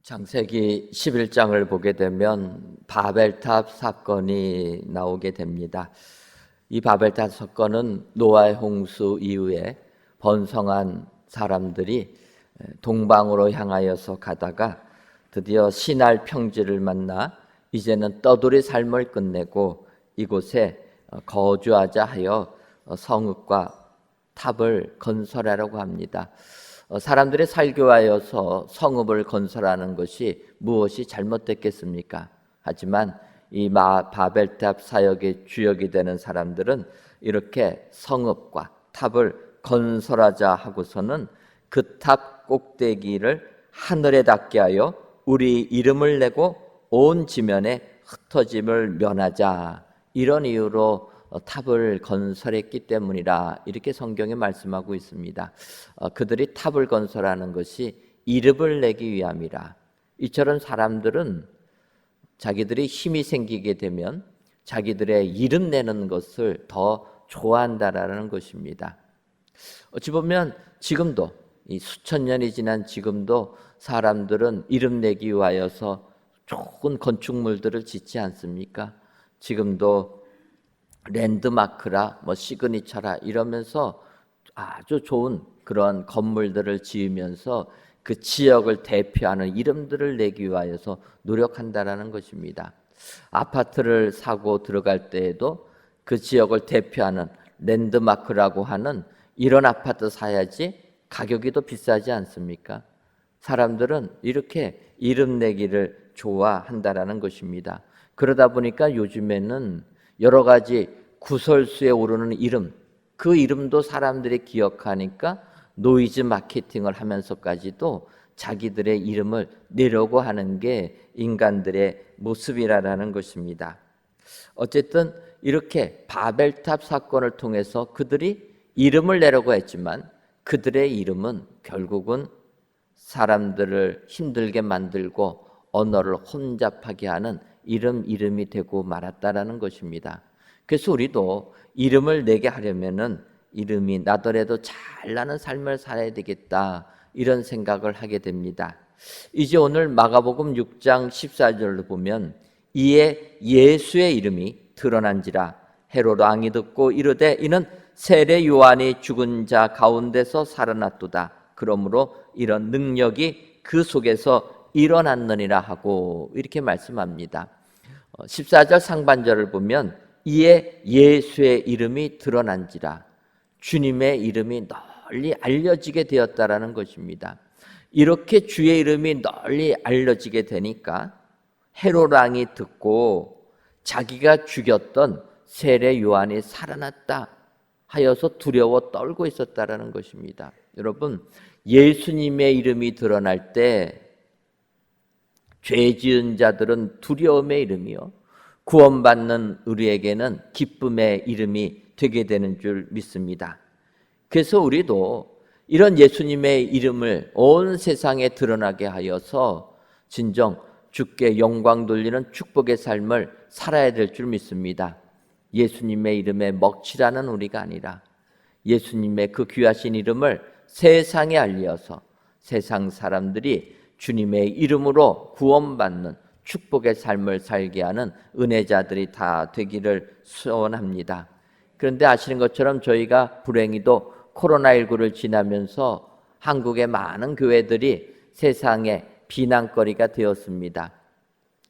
창세기 11장을 보게 되면 바벨탑 사건이 나오게 됩니다. 이 바벨탑 사건은 노아의 홍수 이후에 번성한 사람들이 동방으로 향하여서 가다가 드디어 시날 평지를 만나 이제는 떠돌이 삶을 끝내고 이곳에 거주하자 하여 성읍과 탑을 건설하려고 합니다. 사람들이 살교하여서 성읍을 건설하는 것이 무엇이 잘못됐겠습니까? 하지만 이 바벨탑 사역의 주역이 되는 사람들은 이렇게 성읍과 탑을 건설하자 하고서는 그 탑 꼭대기를 하늘에 닿게 하여 우리 이름을 내고 온 지면에 흩어짐을 면하자, 이런 이유로 탑을 건설했기 때문이라 이렇게 성경에 말씀하고 있습니다. 그들이 탑을 건설하는 것이 이름을 내기 위함이라. 이처럼 사람들은 자기들이 힘이 생기게 되면 자기들의 이름 내는 것을 더 좋아한다라는 것입니다. 어찌 보면 지금도 이 수천 년이 지난 지금도 사람들은 이름 내기 위하여서 좋은 건축물들을 짓지 않습니까? 지금도 랜드마크라 시그니처라 이러면서 아주 좋은 그런 건물들을 지으면서 그 지역을 대표하는 이름들을 내기 위하여서 노력한다라는 것입니다. 아파트를 사고 들어갈 때에도 그 지역을 대표하는 랜드마크라고 하는 이런 아파트 사야지 가격이 더 비싸지 않습니까? 사람들은 이렇게 이름 내기를 좋아한다라는 것입니다. 그러다 보니까 요즘에는 여러 가지 구설수에 오르는 이름, 그 이름도 사람들이 기억하니까 노이즈 마케팅을 하면서까지도 자기들의 이름을 내려고 하는 게 인간들의 모습이라는 것입니다. 어쨌든 이렇게 바벨탑 사건을 통해서 그들이 이름을 내려고 했지만 그들의 이름은 결국은 사람들을 힘들게 만들고 언어를 혼잡하게 하는 이름이 되고 말았다라는 것입니다. 그래서 우리도 이름을 내게 하려면은 이름이 나더라도 잘 나는 삶을 살아야 되겠다, 이런 생각을 하게 됩니다. 이제 오늘 마가복음 6장 14절을 보면 이에 예수의 이름이 드러난지라 헤롯 왕이 듣고 이르되 이는 세례 요한이 죽은 자 가운데서 살아났도다. 그러므로 이런 능력이 그 속에서 일어났느니라 하고 이렇게 말씀합니다. 14절 상반절을 보면 이에 예수의 이름이 드러난지라, 주님의 이름이 널리 알려지게 되었다라는 것입니다. 이렇게 주의 이름이 널리 알려지게 되니까 헤롯 왕이 듣고 자기가 죽였던 세례 요한이 살아났다 하여서 두려워 떨고 있었다라는 것입니다. 여러분, 예수님의 이름이 드러날 때 죄 지은 자들은 두려움의 이름이요, 구원받는 우리에게는 기쁨의 이름이 되게 되는 줄 믿습니다. 그래서 우리도 이런 예수님의 이름을 온 세상에 드러나게 하여서 진정 주께 영광 돌리는 축복의 삶을 살아야 될 줄 믿습니다. 예수님의 이름에 먹칠하는 우리가 아니라 예수님의 그 귀하신 이름을 세상에 알려서 세상 사람들이 주님의 이름으로 구원받는 축복의 삶을 살게 하는 은혜자들이 다 되기를 소원합니다. 그런데 아시는 것처럼 저희가 불행히도 코로나19를 지나면서 한국의 많은 교회들이 세상의 비난거리가 되었습니다.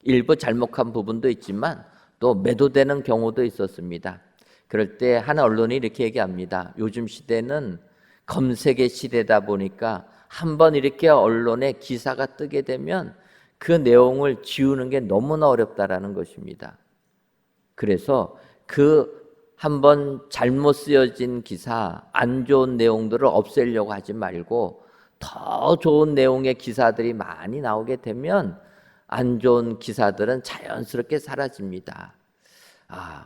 일부 잘못한 부분도 있지만 또 매도되는 경우도 있었습니다. 그럴 때 한 언론이 이렇게 얘기합니다. 요즘 시대는 검색의 시대다 보니까 한번 이렇게 언론에 기사가 뜨게 되면 그 내용을 지우는 게 너무나 어렵다라는 것입니다. 그래서 그 한번 잘못 쓰여진 기사, 안 좋은 내용들을 없애려고 하지 말고 더 좋은 내용의 기사들이 많이 나오게 되면 안 좋은 기사들은 자연스럽게 사라집니다.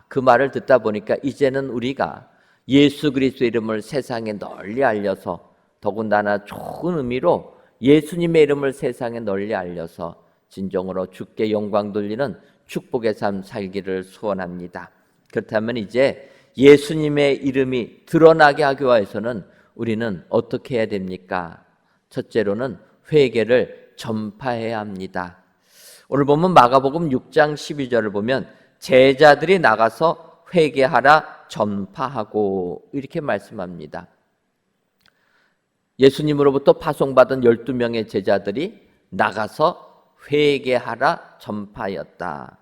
그 말을 듣다 보니까 이제는 우리가 예수 그리스도의 이름을 세상에 널리 알려서, 더군다나 좋은 의미로 예수님의 이름을 세상에 널리 알려서 진정으로 주께 영광 돌리는 축복의 삶 살기를 소원합니다. 그렇다면 이제 예수님의 이름이 드러나게 하기 위해서는 우리는 어떻게 해야 됩니까? 첫째로는 회개를 전파해야 합니다. 오늘 보면 마가복음 6장 12절을 보면 제자들이 나가서 회개하라 전파하고 이렇게 말씀합니다. 예수님으로부터 파송받은 12명의 제자들이 나가서 회개하라 전파하였다.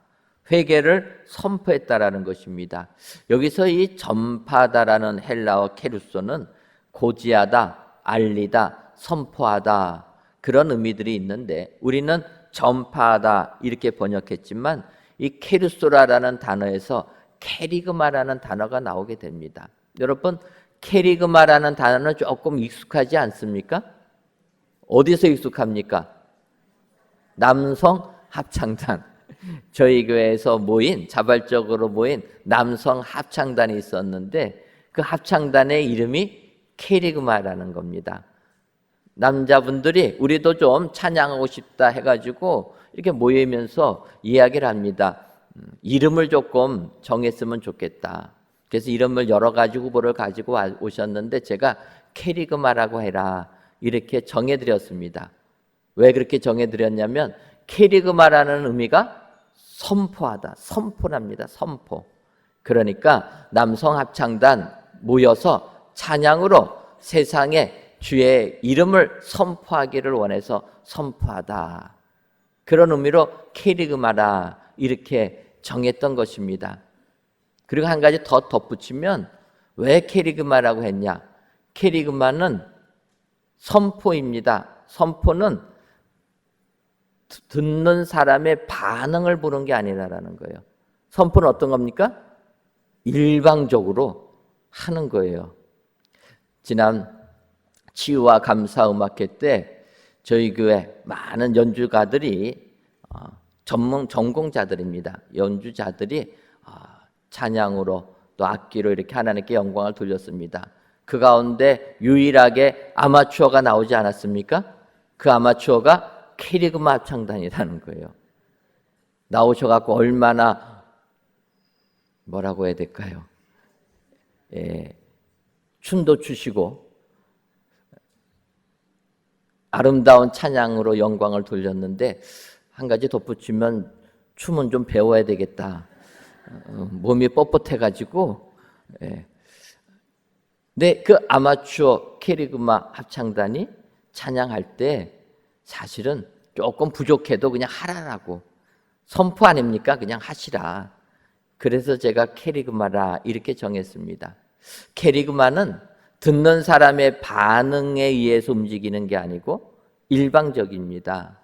회개를 선포했다라는 것입니다. 여기서 이 전파다라는 헬라어 케루소는 고지하다, 알리다, 선포하다 그런 의미들이 있는데 우리는 전파하다 이렇게 번역했지만 이 케루소라라는 단어에서 케리그마라는 단어가 나오게 됩니다. 여러분 케리그마라는 단어는 조금 익숙하지 않습니까? 어디서 익숙합니까? 남성 합창단. 저희 교회에서 자발적으로 모인 남성 합창단이 있었는데 그 합창단의 이름이 케리그마라는 겁니다. 남자분들이 우리도 좀 찬양하고 싶다 해가지고 이렇게 모이면서 이야기를 합니다. 이름을 조금 정했으면 좋겠다. 그래서 이름을 여러 가지 후보를 가지고 오셨는데 제가 케리그마라고 해라 이렇게 정해드렸습니다. 왜 그렇게 정해드렸냐면 케리그마라는 의미가 선포하다, 선포랍니다. 선포. 그러니까 남성 합창단 모여서 찬양으로 세상에 주의 이름을 선포하기를 원해서 선포하다. 그런 의미로 케리그마라 이렇게 정했던 것입니다. 그리고 한 가지 더 덧붙이면 왜 케리그마라고 했냐? 케리그마는 선포입니다. 선포는 듣는 사람의 반응을 보는 게 아니라는 거예요. 선포는 어떤 겁니까? 일방적으로 하는 거예요. 지난 치유와 감사 음악회 때 저희 교회 많은 연주가들이 전공자들입니다. 연주자들이 찬양으로 또 악기로 이렇게 하나님께 영광을 돌렸습니다. 그 가운데 유일하게 아마추어가 나오지 않았습니까? 그 아마추어가 케리그마 합창단이라는 거예요. 나오셔갖고 얼마나 뭐라고 해야 될까요? 춤도 추시고 아름다운 찬양으로 영광을 돌렸는데 한 가지 덧붙이면 춤은 좀 배워야 되겠다. 몸이 뻣뻣해가지고 근데 그 아마추어 케리그마 합창단이 찬양할 때 사실은 조금 부족해도 그냥 하라라고 선포 아닙니까? 그냥 하시라. 그래서 제가 케리그마라 이렇게 정했습니다. 케리그마는 듣는 사람의 반응에 의해서 움직이는 게 아니고 일방적입니다.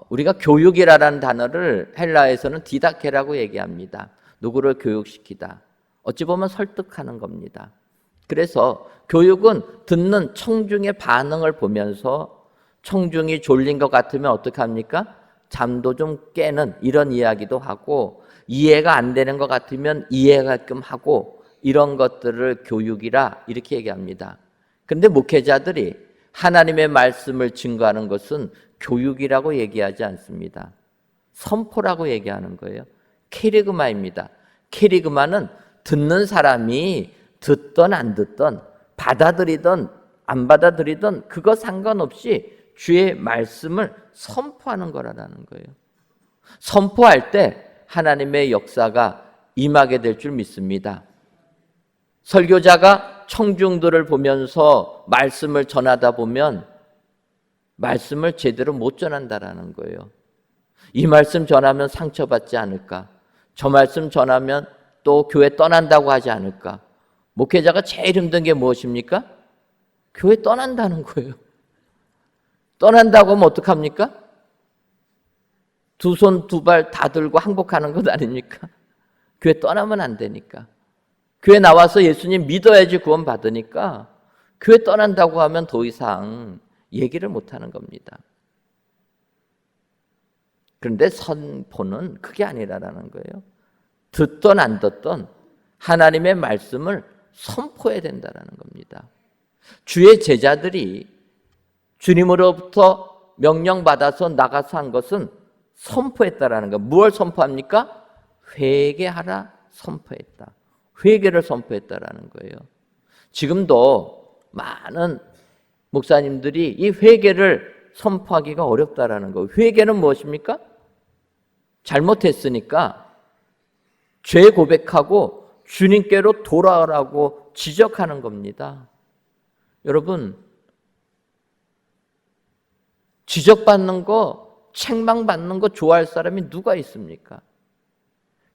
우리가 교육이라는 단어를 헬라에서는 디다케라고 얘기합니다. 누구를 교육시키다. 어찌 보면 설득하는 겁니다. 그래서 교육은 듣는 청중의 반응을 보면서 청중이 졸린 것 같으면 어떻게 합니까? 잠도 좀 깨는 이런 이야기도 하고 이해가 안 되는 것 같으면 이해가끔 하고 이런 것들을 교육이라 이렇게 얘기합니다. 그런데 목회자들이 하나님의 말씀을 증거하는 것은 교육이라고 얘기하지 않습니다. 선포라고 얘기하는 거예요. 케리그마입니다. 케리그마는 듣는 사람이 듣던 안 듣던 받아들이던 안 받아들이던 그거 상관없이 주의 말씀을 선포하는 거라는 거예요. 선포할 때 하나님의 역사가 임하게 될 줄 믿습니다. 설교자가 청중들을 보면서 말씀을 전하다 보면 말씀을 제대로 못 전한다라는 거예요. 이 말씀 전하면 상처받지 않을까? 저 말씀 전하면 또 교회 떠난다고 하지 않을까? 목회자가 제일 힘든 게 무엇입니까? 교회 떠난다는 거예요. 떠난다고 하면 어떡합니까? 두 손 두 발 다 들고 항복하는 것 아닙니까? 교회 떠나면 안 되니까. 교회 나와서 예수님 믿어야지 구원 받으니까 교회 떠난다고 하면 더 이상 얘기를 못하는 겁니다. 그런데 선포는 그게 아니라는 거예요. 듣던 안 듣던 하나님의 말씀을 선포해야 된다는 겁니다. 주의 제자들이 주님으로부터 명령받아서 나가서 한 것은 선포했다라는 거. 무엇을 선포합니까? 회개하라 선포했다. 회개를 선포했다라는 거예요. 지금도 많은 목사님들이 이 회개를 선포하기가 어렵다라는 거예요. 회개는 무엇입니까? 잘못했으니까 죄 고백하고 주님께로 돌아오라고 지적하는 겁니다. 여러분, 지적받는 거, 책망받는 거 좋아할 사람이 누가 있습니까?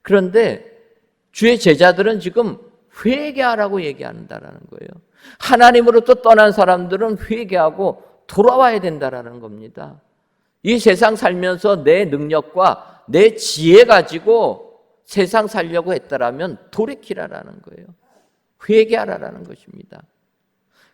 그런데 주의 제자들은 지금 회개하라고 얘기한다는 거예요. 하나님으로부터 떠난 사람들은 회개하고 돌아와야 된다는 겁니다. 이 세상 살면서 내 능력과 내 지혜 가지고 세상 살려고 했다라면 돌이키라라는 거예요. 회개하라라는 것입니다.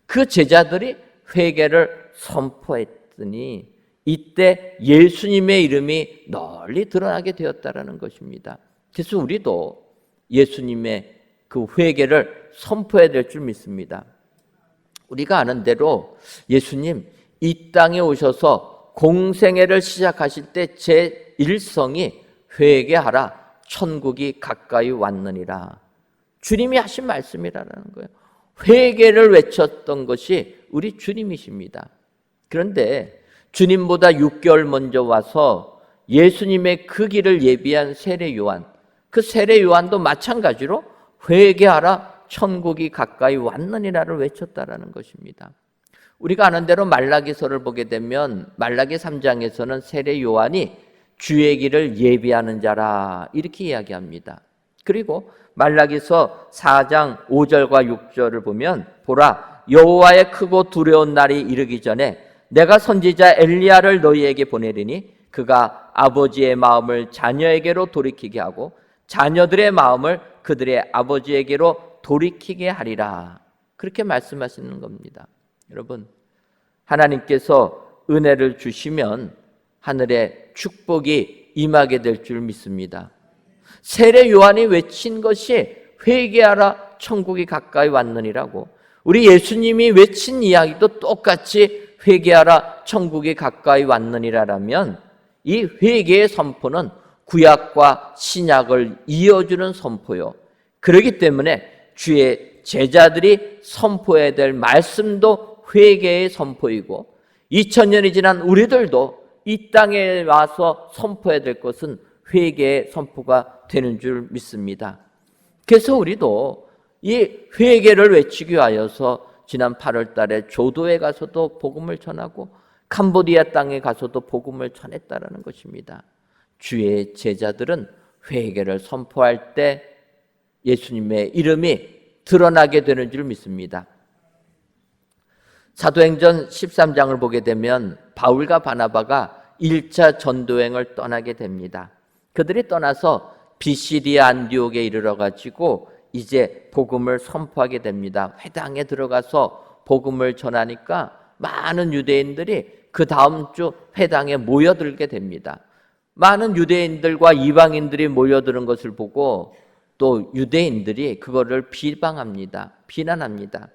그 제자들이 회개를 선포했더니 이때 예수님의 이름이 널리 드러나게 되었다라는 것입니다. 그래서 우리도 예수님의 그 회개를 선포해야 될 줄 믿습니다. 우리가 아는 대로 예수님 이 땅에 오셔서 공생애를 시작하실 때 제 일성이 회개하라, 천국이 가까이 왔느니라. 주님이 하신 말씀이라는 거예요. 회개를 외쳤던 것이 우리 주님이십니다. 그런데 주님보다 6개월 먼저 와서 예수님의 그 길을 예비한 세례 요한, 그 세례 요한도 마찬가지로 회개하라, 천국이 가까이 왔느니라를 외쳤다라는 것입니다. 우리가 아는 대로 말라기서를 보게 되면 말라기 3장에서는 세례 요한이 주의 길을 예비하는 자라 이렇게 이야기합니다. 그리고 말라기서 4장 5절과 6절을 보면 보라, 여호와의 크고 두려운 날이 이르기 전에 내가 선지자 엘리야를 너희에게 보내리니 그가 아버지의 마음을 자녀에게로 돌이키게 하고 자녀들의 마음을 그들의 아버지에게로 돌이키게 하리라. 그렇게 말씀하시는 겁니다. 여러분, 하나님께서 은혜를 주시면 하늘에 축복이 임하게 될 줄 믿습니다. 세례 요한이 외친 것이 회개하라, 천국이 가까이 왔느니라고, 우리 예수님이 외친 이야기도 똑같이 회개하라, 천국이 가까이 왔느니라라면 이 회개의 선포는 구약과 신약을 이어주는 선포요. 그렇기 때문에 주의 제자들이 선포해야 될 말씀도 회개의 선포이고 2000년이 지난 우리들도 이 땅에 와서 선포해야 될 것은 회개의 선포가 되는 줄 믿습니다. 그래서 우리도 이 회개를 외치기 위하여서 지난 8월 달에 조도에 가서도 복음을 전하고 캄보디아 땅에 가서도 복음을 전했다라는 것입니다. 주의 제자들은 회개를 선포할 때 예수님의 이름이 드러나게 되는 줄 믿습니다. 사도행전 13장을 보게 되면 바울과 바나바가 1차 전도행을 떠나게 됩니다. 그들이 떠나서 비시디아 안디옥에 이르러 가지고 이제 복음을 선포하게 됩니다. 회당에 들어가서 복음을 전하니까 많은 유대인들이 그 다음 주 회당에 모여들게 됩니다. 많은 유대인들과 이방인들이 모여드는 것을 보고 또 유대인들이 그거를 비방합니다. 비난합니다.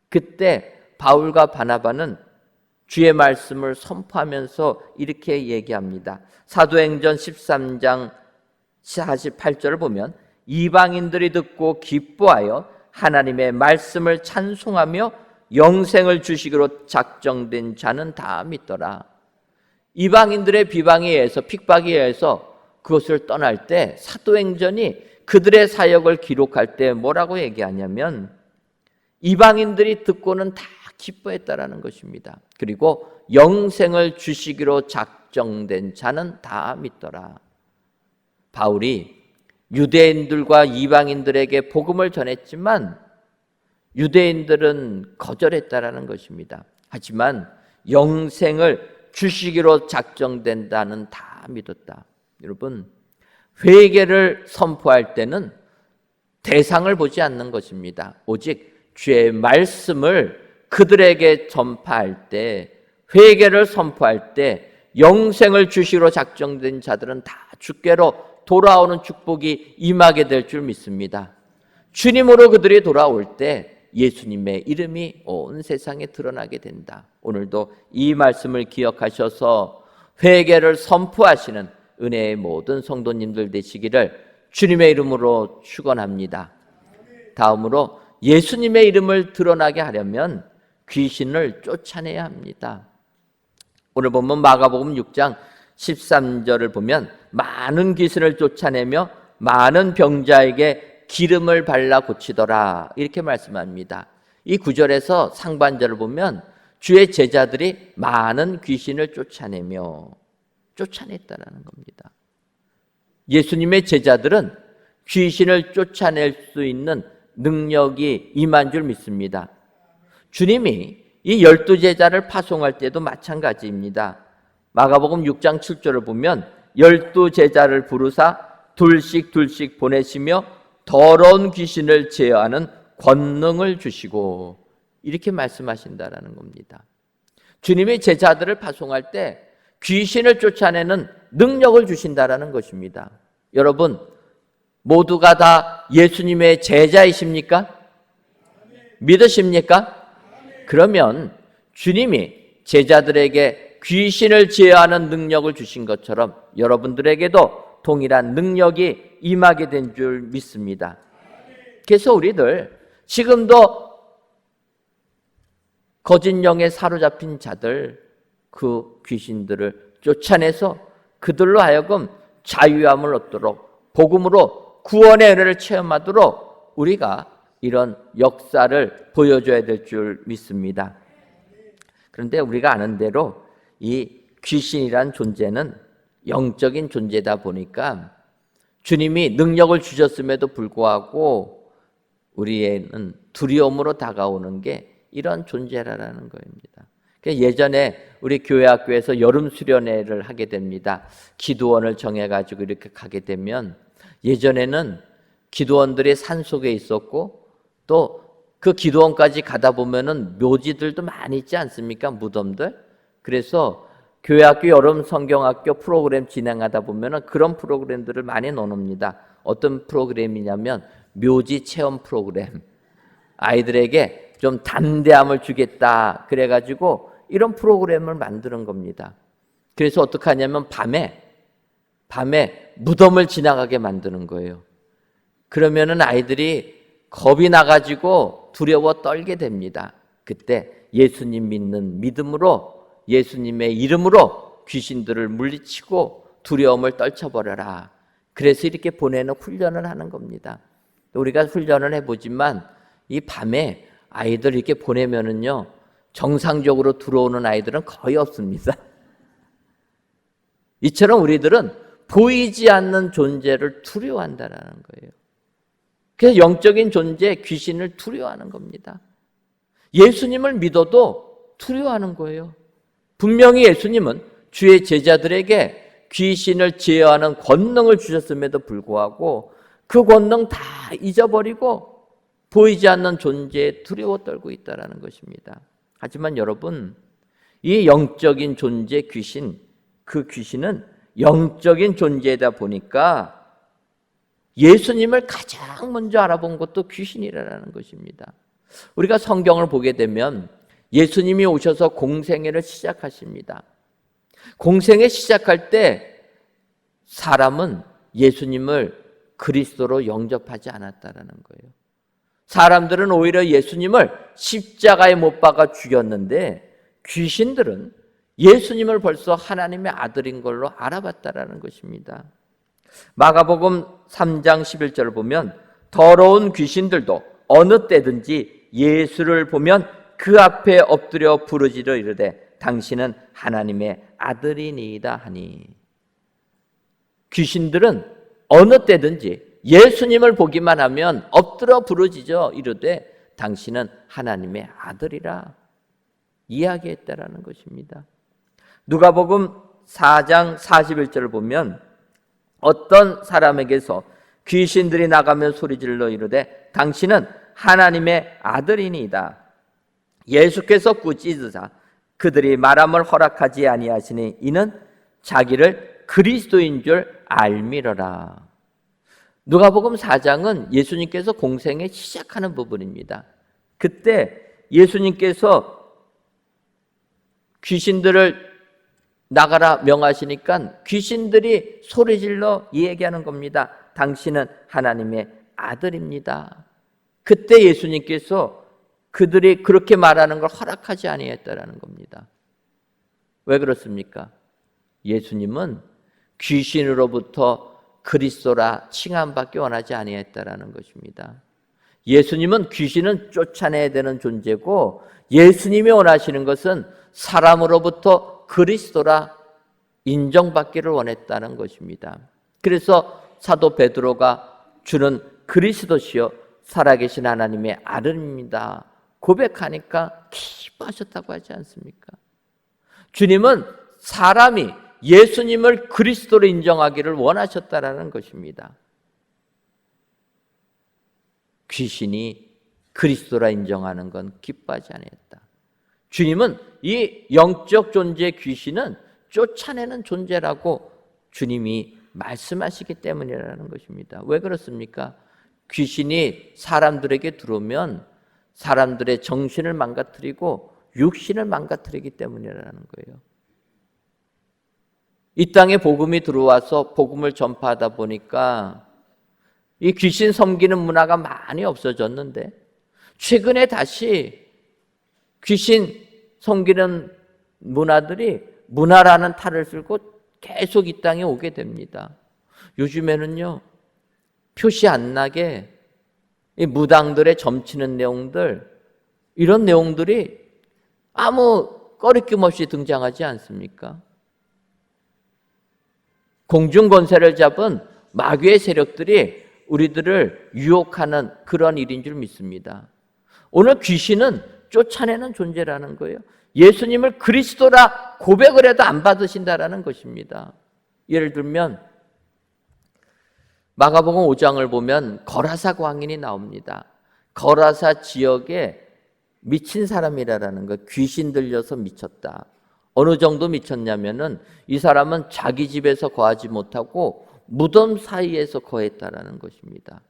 그때 바울과 바나바는 주의 말씀을 선포하면서 이렇게 얘기합니다. 사도행전 13장 48절을 보면 이방인들이 듣고 기뻐하여 하나님의 말씀을 찬송하며 영생을 주시기로 작정된 자는 다 믿더라. 이방인들의 비방에 의해서, 핍박에 의해서 그것을 떠날 때 사도행전이 그들의 사역을 기록할 때 뭐라고 얘기하냐면 이방인들이 듣고는 다 기뻐했다라는 것입니다. 그리고 영생을 주시기로 작정된 자는 다 믿더라. 바울이 유대인들과 이방인들에게 복음을 전했지만 유대인들은 거절했다라는 것입니다. 하지만 영생을 주시기로 작정된다는 다 믿었다. 여러분, 회개를 선포할 때는 대상을 보지 않는 것입니다. 오직 주의 말씀을 그들에게 전파할 때, 회개를 선포할 때 영생을 주시기로 작정된 자들은 다 주께로 돌아오는 축복이 임하게 될 줄 믿습니다. 주님으로 그들이 돌아올 때 예수님의 이름이 온 세상에 드러나게 된다. 오늘도 이 말씀을 기억하셔서 회개를 선포하시는 은혜의 모든 성도님들 되시기를 주님의 이름으로 축원합니다. 다음으로 예수님의 이름을 드러나게 하려면 귀신을 쫓아내야 합니다. 오늘 보면 마가복음 6장 13절을 보면 많은 귀신을 쫓아내며 많은 병자에게 기름을 발라 고치더라 이렇게 말씀합니다. 이 구절에서 상반절을 보면 주의 제자들이 많은 귀신을 쫓아냈다라는 겁니다. 예수님의 제자들은 귀신을 쫓아낼 수 있는 능력이 임한 줄 믿습니다. 주님이 이 12제자를 파송할 때도 마찬가지입니다. 마가복음 6장 7절을 보면 12제자를 부르사 둘씩 보내시며 더러운 귀신을 제어하는 권능을 주시고 이렇게 말씀하신다라는 겁니다. 주님이 제자들을 파송할 때 귀신을 쫓아내는 능력을 주신다라는 것입니다. 여러분 모두가 다 예수님의 제자이십니까? 믿으십니까? 그러면 주님이 제자들에게 귀신을 제어하는 능력을 주신 것처럼 여러분들에게도 동일한 능력이 임하게 된 줄 믿습니다. 그래서 우리들 지금도 거짓 영에 사로잡힌 자들 그 귀신들을 쫓아내서 그들로 하여금 자유함을 얻도록 복음으로 구원의 은혜를 체험하도록 우리가 이런 역사를 보여줘야 될 줄 믿습니다. 그런데 우리가 아는 대로 이 귀신이란 존재는 영적인 존재다 보니까 주님이 능력을 주셨음에도 불구하고 우리에는 두려움으로 다가오는 게 이런 존재라는 겁니다. 예전에 우리 교회 학교에서 여름 수련회를 하게 됩니다. 기도원을 정해가지고 이렇게 가게 되면 예전에는 기도원들이 산속에 있었고 또 그 기도원까지 가다 보면은 묘지들도 많이 있지 않습니까? 무덤들. 그래서 교회학교 여름 성경학교 프로그램 진행하다 보면은 그런 프로그램들을 많이 넣습니다. 어떤 프로그램이냐면 묘지 체험 프로그램. 아이들에게 좀 담대함을 주겠다. 그래가지고 이런 프로그램을 만드는 겁니다. 그래서 어떻게 하냐면 밤에 무덤을 지나가게 만드는 거예요. 그러면은 아이들이 겁이 나가지고 두려워 떨게 됩니다. 그때 예수님 믿는 믿음으로 예수님의 이름으로 귀신들을 물리치고 두려움을 떨쳐버려라. 그래서 이렇게 보내는 훈련을 하는 겁니다. 우리가 훈련을 해보지만 이 밤에 아이들 이렇게 보내면은요 정상적으로 들어오는 아이들은 거의 없습니다. 이처럼 우리들은 보이지 않는 존재를 두려워한다는 거예요. 그래서 영적인 존재, 귀신을 두려워하는 겁니다. 예수님을 믿어도 두려워하는 거예요. 분명히 예수님은 주의 제자들에게 귀신을 제어하는 권능을 주셨음에도 불구하고 그 권능 다 잊어버리고 보이지 않는 존재에 두려워 떨고 있다는 것입니다. 하지만 여러분, 이 영적인 존재 귀신, 그 귀신은 영적인 존재이다 보니까 예수님을 가장 먼저 알아본 것도 귀신이라는 것입니다. 우리가 성경을 보게 되면 예수님이 오셔서 공생애를 시작하십니다. 공생애 시작할 때 사람은 예수님을 그리스도로 영접하지 않았다라는 거예요. 사람들은 오히려 예수님을 십자가에 못 박아 죽였는데 귀신들은 예수님을 벌써 하나님의 아들인 걸로 알아봤다라는 것입니다. 마가복음 3장 11절을 보면 더러운 귀신들도 어느 때든지 예수를 보면 그 앞에 엎드려 부르짖어 이르되 당신은 하나님의 아들이니이다 하니. 귀신들은 어느 때든지 예수님을 보기만 하면 엎드려 부르짖어 이르되 당신은 하나님의 아들이라 이야기했다라는 것입니다. 누가복음 4장 41절을 보면 어떤 사람에게서 귀신들이 나가며 소리질러 이르되 당신은 하나님의 아들이니이다. 예수께서 꾸짖으사 그들이 말함을 허락하지 아니하시니 이는 자기를 그리스도인 줄 알미러라. 누가복음 4장은 예수님께서 공생에 시작하는 부분입니다. 그때 예수님께서 귀신들을 나가라 명하시니까 귀신들이 소리질러 얘기하는 겁니다. 당신은 하나님의 아들입니다. 그때 예수님께서 그들이 그렇게 말하는 걸 허락하지 아니했다라는 겁니다. 왜 그렇습니까? 예수님은 귀신으로부터 그리스도라 칭함받기 원하지 아니했다라는 것입니다. 예수님은 귀신은 쫓아내야 되는 존재고, 예수님이 원하시는 것은 사람으로부터 그리스도라 인정받기를 원했다는 것입니다. 그래서 사도 베드로가 주는 그리스도시요 살아계신 하나님의 아들입니다 고백하니까 기뻐하셨다고 하지 않습니까? 주님은 사람이 예수님을 그리스도로 인정하기를 원하셨다라는 것입니다. 귀신이 그리스도라 인정하는 건 기뻐하지 않았다. 주님은 이 영적 존재 귀신은 쫓아내는 존재라고 주님이 말씀하시기 때문이라는 것입니다. 왜 그렇습니까? 귀신이 사람들에게 들어오면 사람들의 정신을 망가뜨리고 육신을 망가뜨리기 때문이라는 거예요. 이 땅에 복음이 들어와서 복음을 전파하다 보니까 이 귀신 섬기는 문화가 많이 없어졌는데, 최근에 다시 귀신 섬기는 문화들이 문화라는 탈을 쓸고 계속 이 땅에 오게 됩니다. 요즘에는요, 표시 안 나게 이 무당들의 점치는 내용들, 이런 내용들이 아무 꺼리낌 없이 등장하지 않습니까? 공중 권세를 잡은 마귀의 세력들이 우리들을 유혹하는 그런 일인 줄 믿습니다. 오늘 귀신은 쫓아내는 존재라는 거예요. 예수님을 그리스도라 고백을 해도 안 받으신다라는 것입니다. 예를 들면 마가복음 5장을 보면 거라사 광인이 나옵니다. 거라사 지역에 미친 사람이라는 거, 귀신 들려서 미쳤다. 어느 정도 미쳤냐면은 이 사람은 자기 집에서 거하지 못하고 무덤 사이에서 거했다라는 것입니다.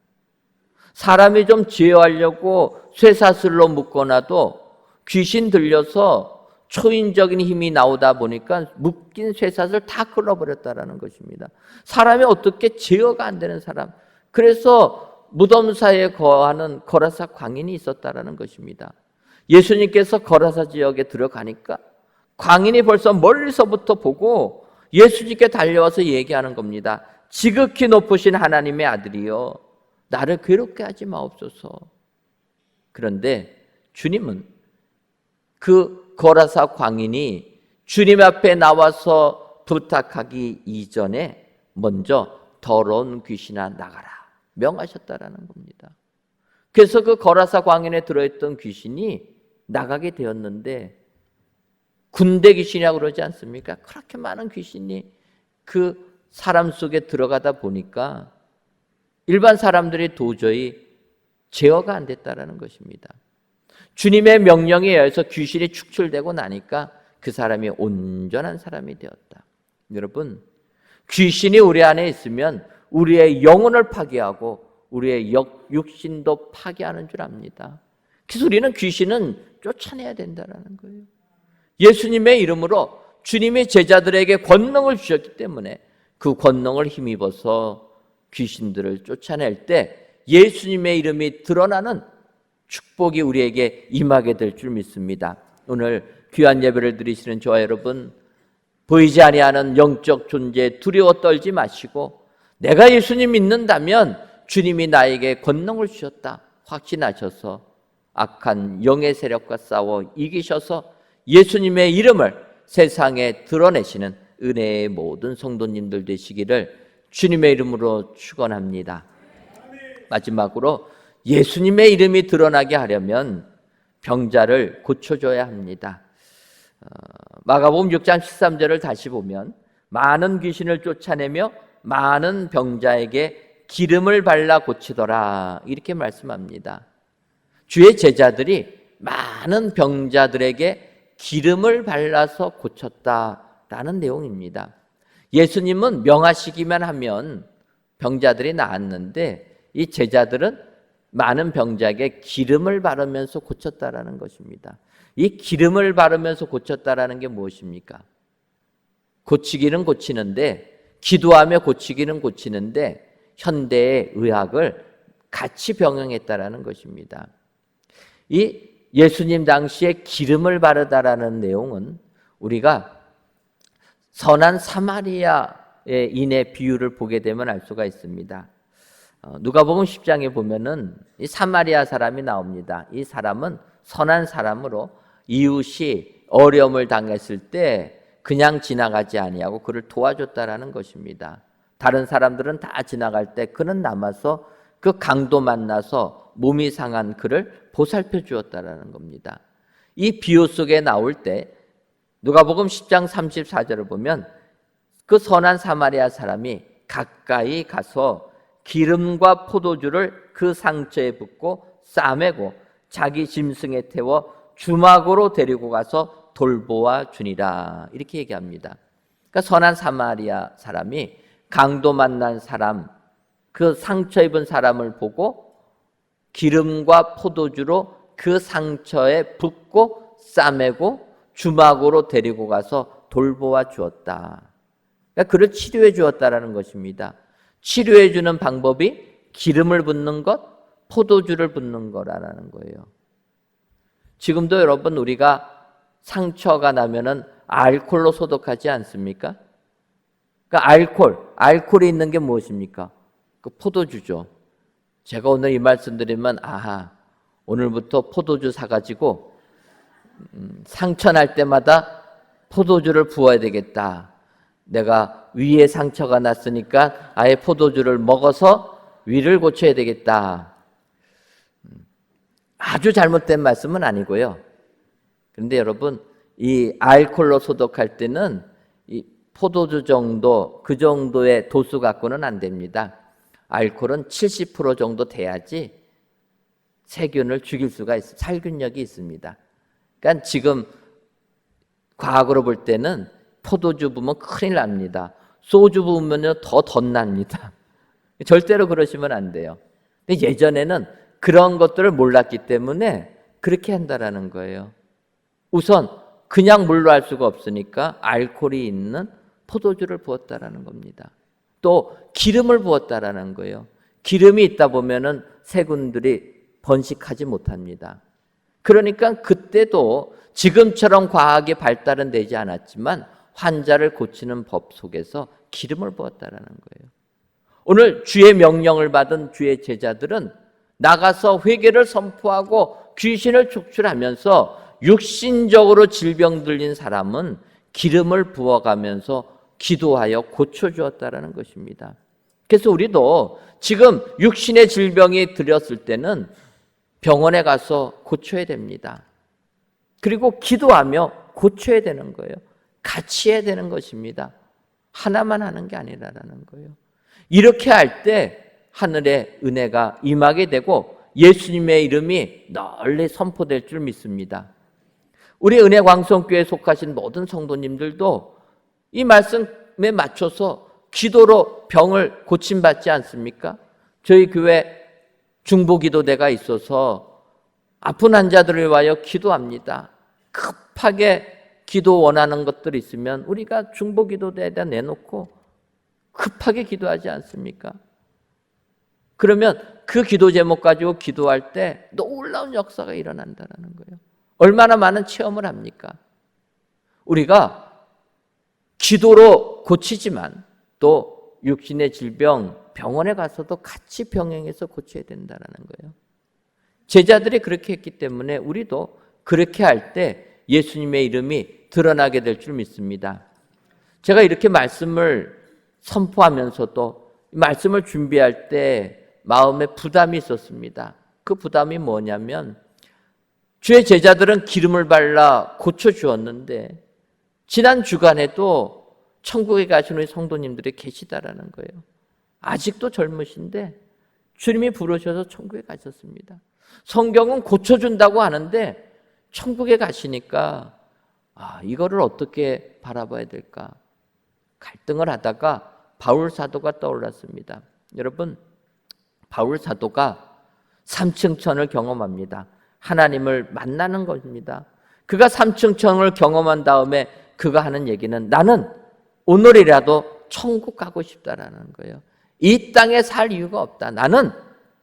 사람이 좀 제어하려고 쇠사슬로 묶어놔도 귀신 들려서 초인적인 힘이 나오다 보니까 묶인 쇠사슬 다 끊어버렸다라는 것입니다. 사람이 어떻게 제어가 안 되는 사람. 그래서 무덤 사이에 거하는 거라사 광인이 있었다라는 것입니다. 예수님께서 거라사 지역에 들어가니까 광인이 벌써 멀리서부터 보고 예수님께 달려와서 얘기하는 겁니다. 지극히 높으신 하나님의 아들이여, 나를 괴롭게 하지 마옵소서. 그런데 주님은 그 거라사 광인이 주님 앞에 나와서 부탁하기 이전에 먼저 더러운 귀신아 나가라 명하셨다라는 겁니다. 그래서 그 거라사 광인에 들어있던 귀신이 나가게 되었는데, 군대 귀신이라고 그러지 않습니까? 그렇게 많은 귀신이 그 사람 속에 들어가다 보니까 일반 사람들이 도저히 제어가 안 됐다라는 것입니다. 주님의 명령에 의해서 귀신이 축출되고 나니까 그 사람이 온전한 사람이 되었다. 여러분, 귀신이 우리 안에 있으면 우리의 영혼을 파괴하고 우리의 육신도 파괴하는 줄 압니다. 그래서 우리는 귀신은 쫓아내야 된다는 거예요. 예수님의 이름으로 주님이 제자들에게 권능을 주셨기 때문에 그 권능을 힘입어서 귀신들을 쫓아낼 때 예수님의 이름이 드러나는 축복이 우리에게 임하게 될 줄 믿습니다. 오늘 귀한 예배를 드리시는 저와 여러분, 보이지 아니하는 영적 존재에 두려워 떨지 마시고 내가 예수님 믿는다면 주님이 나에게 권능을 주셨다 확신하셔서 악한 영의 세력과 싸워 이기셔서 예수님의 이름을 세상에 드러내시는 은혜의 모든 성도님들 되시기를 주님의 이름으로 축원합니다. 마지막으로 예수님의 이름이 드러나게 하려면 병자를 고쳐줘야 합니다. 마가복음 6장 13절을 다시 보면 많은 귀신을 쫓아내며 많은 병자에게 기름을 발라 고치더라 이렇게 말씀합니다. 주의 제자들이 많은 병자들에게 기름을 발라서 고쳤다라는 내용입니다. 예수님은 명하시기만 하면 병자들이 나았는데 이 제자들은 많은 병자에게 기름을 바르면서 고쳤다라는 것입니다. 이 기름을 바르면서 고쳤다라는 게 무엇입니까? 고치기는 고치는데, 기도하며 고치기는 고치는데 현대의 의학을 같이 병행했다라는 것입니다. 이 예수님 당시에 기름을 바르다라는 내용은 우리가 선한 사마리아인의 비유를 보게 되면 알 수가 있습니다. 누가복음 10장에 보면은 이 사마리아 사람이 나옵니다. 이 사람은 선한 사람으로 이웃이 어려움을 당했을 때 그냥 지나가지 아니하고 그를 도와줬다라는 것입니다. 다른 사람들은 다 지나갈 때 그는 남아서 그 강도 만나서 몸이 상한 그를 보살펴 주었다라는 겁니다. 이 비유 속에 나올 때 누가복음 10장 34절을 보면 그 선한 사마리아 사람이 가까이 가서 기름과 포도주를 그 상처에 붓고 싸매고 자기 짐승에 태워 주막으로 데리고 가서 돌보아 주니라, 이렇게 얘기합니다. 그러니까 선한 사마리아 사람이 강도 만난 사람, 그 상처 입은 사람을 보고 기름과 포도주로 그 상처에 붓고 싸매고 주막으로 데리고 가서 돌보아 주었다. 그러니까 그를 치료해 주었다라는 것입니다. 치료해 주는 방법이 기름을 붓는 것, 포도주를 붓는 거라는 거예요. 지금도 여러분 우리가 상처가 나면은 알코올로 소독하지 않습니까? 그러니까 알코올이 있는 게 무엇입니까? 그 포도주죠. 제가 오늘 이 말씀 드리면 오늘부터 포도주 사가지고 상처 날 때마다 포도주를 부어야 되겠다. 내가 위에 상처가 났으니까 아예 포도주를 먹어서 위를 고쳐야 되겠다. 아주 잘못된 말씀은 아니고요. 그런데 여러분, 이 알코올로 소독할 때는 이 포도주 정도, 그 정도의 도수 갖고는 안 됩니다. 알코올은 70% 정도 돼야지 세균을 죽일 수가 있어요. 살균력이 있습니다. 그러니까 지금 과학으로 볼 때는 포도주 부으면 큰일 납니다. 소주 부으면 더 덧납니다. 절대로 그러시면 안 돼요. 근데 예전에는 그런 것들을 몰랐기 때문에 그렇게 한다라는 거예요. 우선 그냥 물로 할 수가 없으니까 알코올이 있는 포도주를 부었다라는 겁니다. 또 기름을 부었다라는 거예요. 기름이 있다 보면은 세균들이 번식하지 못합니다. 그러니까 그때도 지금처럼 과학의 발달은 되지 않았지만 환자를 고치는 법 속에서 기름을 부었다라는 거예요. 오늘 주의 명령을 받은 주의 제자들은 나가서 회개를 선포하고 귀신을 촉출하면서 육신적으로 질병 들린 사람은 기름을 부어가면서 기도하여 고쳐주었다라는 것입니다. 그래서 우리도 지금 육신의 질병이 들었을 때는 병원에 가서 고쳐야 됩니다. 그리고 기도하며 고쳐야 되는 거예요. 같이 해야 되는 것입니다. 하나만 하는 게 아니라는 거예요. 이렇게 할 때 하늘의 은혜가 임하게 되고 예수님의 이름이 널리 선포될 줄 믿습니다. 우리 은혜광성교회에 속하신 모든 성도님들도 이 말씀에 맞춰서 기도로 병을 고침받지 않습니까? 저희 교회 중보기도대가 있어서 아픈 환자들을 위하여 기도합니다. 급하게 기도 원하는 것들이 있으면 우리가 중보기도대에다 내놓고 급하게 기도하지 않습니까? 그러면 그 기도 제목 가지고 기도할 때 놀라운 역사가 일어난다는 거예요. 얼마나 많은 체험을 합니까? 우리가 기도로 고치지만 또 육신의 질병, 병원에 가서도 같이 병행해서 고쳐야 된다는 거예요. 제자들이 그렇게 했기 때문에 우리도 그렇게 할 때 예수님의 이름이 드러나게 될 줄 믿습니다. 제가 이렇게 말씀을 선포하면서도 말씀을 준비할 때 마음에 부담이 있었습니다. 그 부담이 뭐냐면 주의 제자들은 기름을 발라 고쳐주었는데 지난 주간에도 천국에 가신 우리 성도님들이 계시다라는 거예요. 아직도 젊으신데 주님이 부르셔서 천국에 가셨습니다. 성경은 고쳐준다고 하는데 천국에 가시니까 이거를 어떻게 바라봐야 될까? 갈등을 하다가 바울 사도가 떠올랐습니다. 여러분, 바울 사도가 3층 천을 경험합니다. 하나님을 만나는 것입니다. 그가 3층 천을 경험한 다음에 그가 하는 얘기는 나는 오늘이라도 천국 가고 싶다라는 거예요. 이 땅에 살 이유가 없다. 나는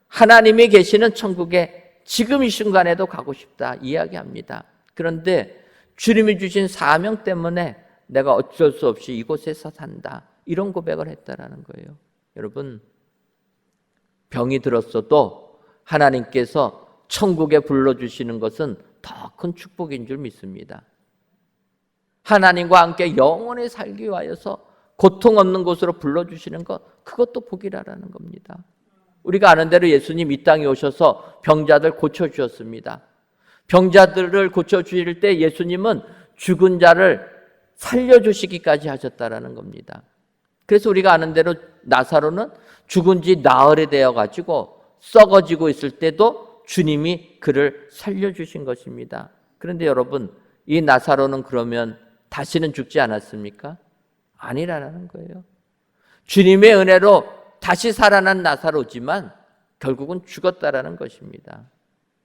하나님이 계시는 천국에 지금 이 순간에도 가고 싶다 이야기합니다. 그런데 주님이 주신 사명 때문에 내가 어쩔 수 없이 이곳에서 산다. 이런 고백을 했다라는 거예요. 여러분, 병이 들었어도 하나님께서 천국에 불러주시는 것은 더 큰 축복인 줄 믿습니다. 하나님과 함께 영원히 살기 위하여서 고통 없는 곳으로 불러주시는 것, 그것도 복이라는 겁니다. 우리가 아는 대로 예수님 이 땅에 오셔서 병자들 고쳐주셨습니다. 병자들을 고쳐주실 때 예수님은 죽은 자를 살려주시기까지 하셨다라는 겁니다. 그래서 우리가 아는 대로 나사로는 죽은 지 나흘이 되어가지고 썩어지고 있을 때도 주님이 그를 살려주신 것입니다. 그런데 여러분, 이 나사로는 그러면 다시는 죽지 않았습니까? 아니라는 거예요. 주님의 은혜로 다시 살아난 나사로지만 결국은 죽었다라는 것입니다.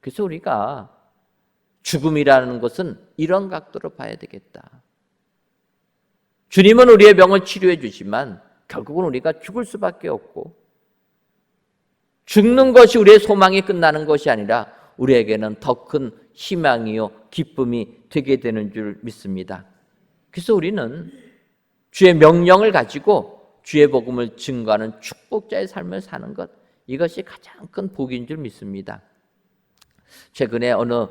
그래서 우리가 죽음이라는 것은 이런 각도로 봐야 되겠다. 주님은 우리의 병을 치료해 주지만 결국은 우리가 죽을 수밖에 없고, 죽는 것이 우리의 소망이 끝나는 것이 아니라 우리에게는 더 큰 희망이요 기쁨이 되게 되는 줄 믿습니다. 그래서 우리는 주의 명령을 가지고 주의 복음을 증거하는 축복자의 삶을 사는 것, 이것이 가장 큰 복인 줄 믿습니다. 최근에 어느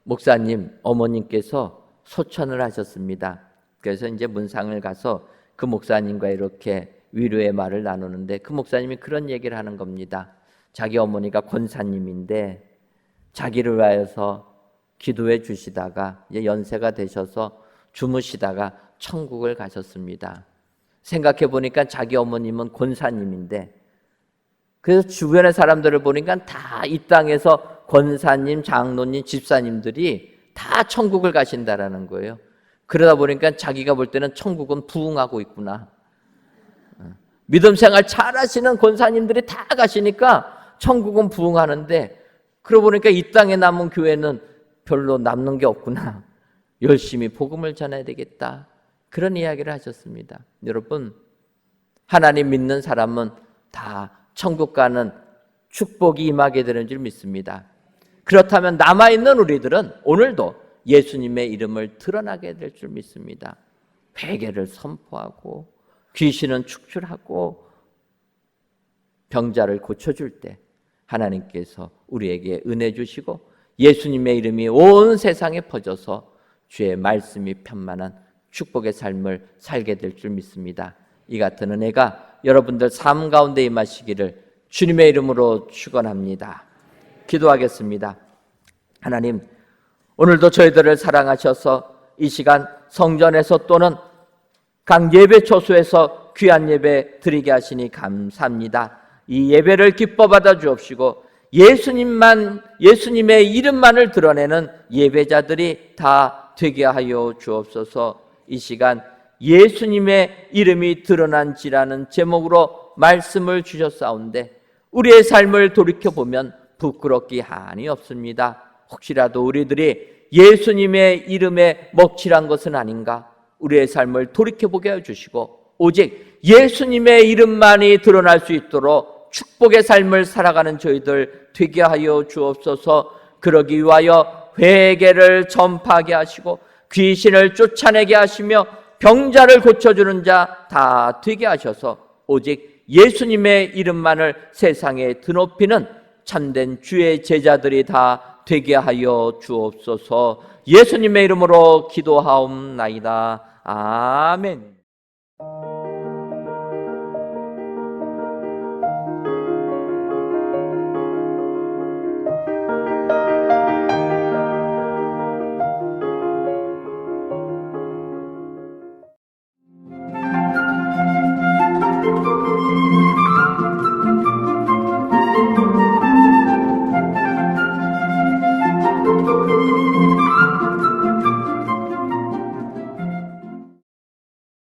목사님 어머님께서 소천을 하셨습니다. 그래서 이제 문상을 가서 그 목사님과 이렇게 위로의 말을 나누는데, 그 목사님이 그런 얘기를 하는 겁니다. 자기 어머니가 권사님인데 자기를 위하여서 기도해 주시다가 이제 연세가 되셔서 주무시다가 천국을 가셨습니다. 생각해 보니까 자기 어머님은 권사님인데, 그래서 주변의 사람들을 보니까 다 이 땅에서 권사님, 장로님, 집사님들이 다 천국을 가신다라는 거예요. 그러다 보니까 자기가 볼 때는 천국은 부흥하고 있구나. 믿음 생활 잘 하시는 권사님들이 다 가시니까 천국은 부흥하는데, 그러고 보니까 이 땅에 남은 교회는 별로 남는 게 없구나. 열심히 복음을 전해야 되겠다. 그런 이야기를 하셨습니다. 여러분, 하나님 믿는 사람은 다 천국 가는 축복이 임하게 되는 줄 믿습니다. 그렇다면 남아있는 우리들은 오늘도 예수님의 이름을 드러나게 될 줄 믿습니다. 회개를 선포하고 귀신은 축출하고 병자를 고쳐줄 때 하나님께서 우리에게 은혜 주시고 예수님의 이름이 온 세상에 퍼져서 주의 말씀이 편만한 축복의 삶을 살게 될 줄 믿습니다. 이 같은 은혜가 여러분들 삶 가운데 임하시기를 주님의 이름으로 축원합니다. 기도하겠습니다. 하나님, 오늘도 저희들을 사랑하셔서 이 시간 성전에서 또는 각 예배 초소에서 귀한 예배 드리게 하시니 감사합니다. 이 예배를 기뻐 받아 주옵시고 예수님의 이름만을 드러내는 예배자들이 다 되게 하여 주옵소서. 이 시간 예수님의 이름이 드러난지라는 제목으로 말씀을 주셨사온데, 우리의 삶을 돌이켜보면 부끄럽기 한이 없습니다. 혹시라도 우리들이 예수님의 이름에 먹칠한 것은 아닌가, 우리의 삶을 돌이켜보게 해주시고 오직 예수님의 이름만이 드러날 수 있도록 축복의 삶을 살아가는 저희들 되게 하여 주옵소서. 그러기 위하여 회개를 전파하게 하시고 귀신을 쫓아내게 하시며 병자를 고쳐주는 자 다 되게 하셔서 오직 예수님의 이름만을 세상에 드높이는 참된 주의 제자들이 다 되게 하여 주옵소서. 예수님의 이름으로 기도하옵나이다. 아멘.